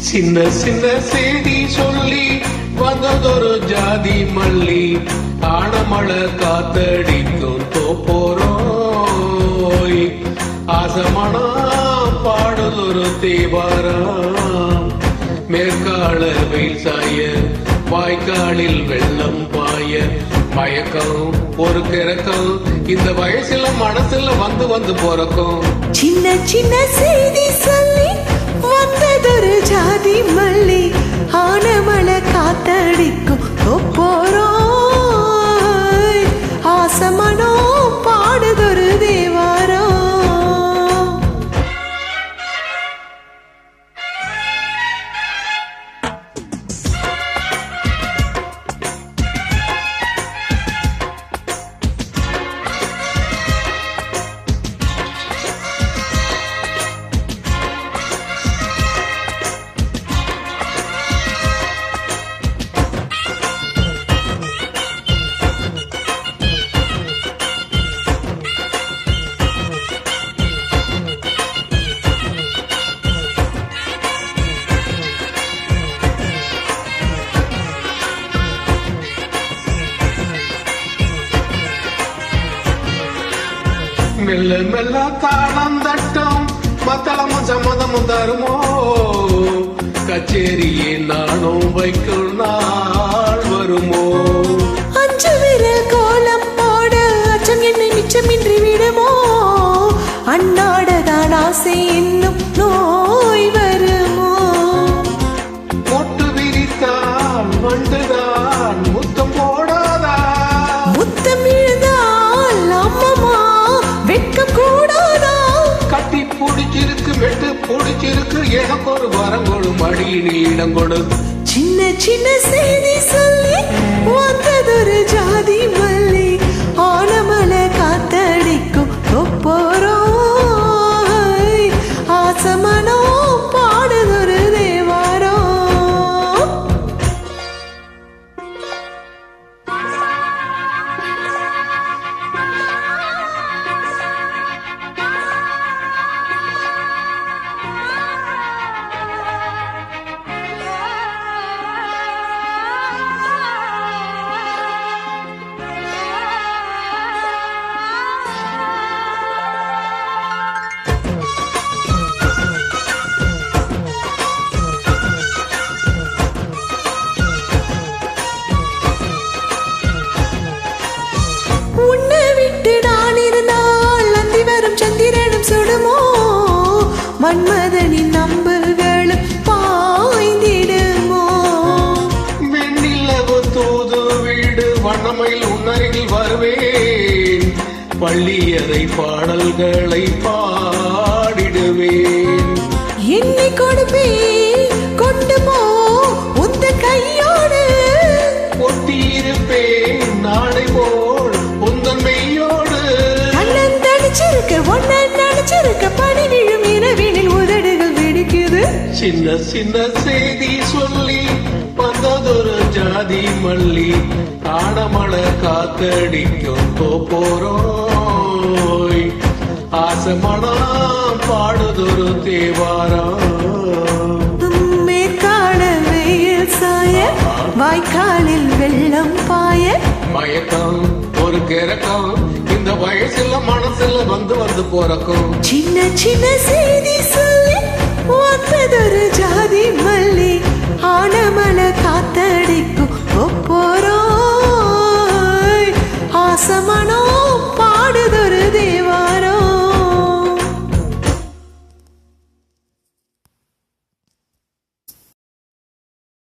சின்ன சின்ன செய்தி சொல்லி வந்ததொரு ஜாதி மல்லி ஆனமழை காத்தடிக்கும் தோப்போரோய் ஆசமனா பாடுதொரு தேவாரம் மேற்கால வெயில் சாய வாய்க்காலில் வெள்ளம் பாய மயக்கம் ஒரு கிறக்கம் இந்த வயசுல மனசுல வந்து வந்து போறக்கும் சின்ன சின்ன செய்தி சொல்லி வந்ததொரு ஜாதி மல்லி ஆனமழை காத்தடிக்கும் போறோம் ஆசமனோ பாடுதொரு தேவாரோ மெல்ல மெல்ல தாளம் தட்டும் மத்தளமும் சம்மதமும் தருமோ கச்சேரியே நானும் வைக்கும் நாள் வருமோ அஞ்சு விரல் கோலம் போட அச்சம் என்னை மிச்சமின்றி விடுமோ அன்னாடதான் ஆசை இன்னும் நோய் வருமோ மொட்டு விரித்தால் வண்டுதான் முத்தம் போடாதா முத்தம் இழுந்தால் அம்மம்மா வெட்கம் கூடாதா கட்டி பிடிச்சிருக்கு வெட்டு பிடிச்சிருக்கு எனக்கு ஒரு வரம் கொடு மடியினில் இடம் கொடு சின்ன சின்ன செய்தி சொல்லி வந்ததொரு ஜாதி மல்லி ஆனமழை காத்தடிக்கும் போறோம் ஆசமனோ பாடுதொரு தேவாரோ மன்மதனின் நம்புகளும் பாய்ந்திடுமோ வெண்ணிலவு தூது வீடு வண்ணமையில் உன்னருகில் வருவேன் பள்ளியறை பாடல்களை பாடிடுவேன் என்னை கொடுப்பேன் கொண்டு போ உந்த கையோடு ஒட்டியிருப்பேன் நாளை போல் உந்தன் மெய்யோடு அண்ணன் தடிச்சிருக்க ஒன்ன நினைச்சிருக்க பணி விழும் இரவினில் உதடுகள் வெடிக்குது சின்ன சின்ன செய்தி சொல்லி வந்ததொரு ஜாதி மல்லி ஆனமழை காத்தடிக்கும் போறோய் ஆசமனா பாடுதொரு தேவாரம் மேற்கால வெயில் சாய வாய்க்காலில் வெள்ளம் பாய மயக்கம் ஒரு கிறக்கம் இந்த வயசுல மனசுல வந்து வந்து போறக்கும் சின்ன சின்ன செய்தி சொல்லி வந்ததொரு ஜாதி மல்லி ஆனமழை காத்தடிக்கும்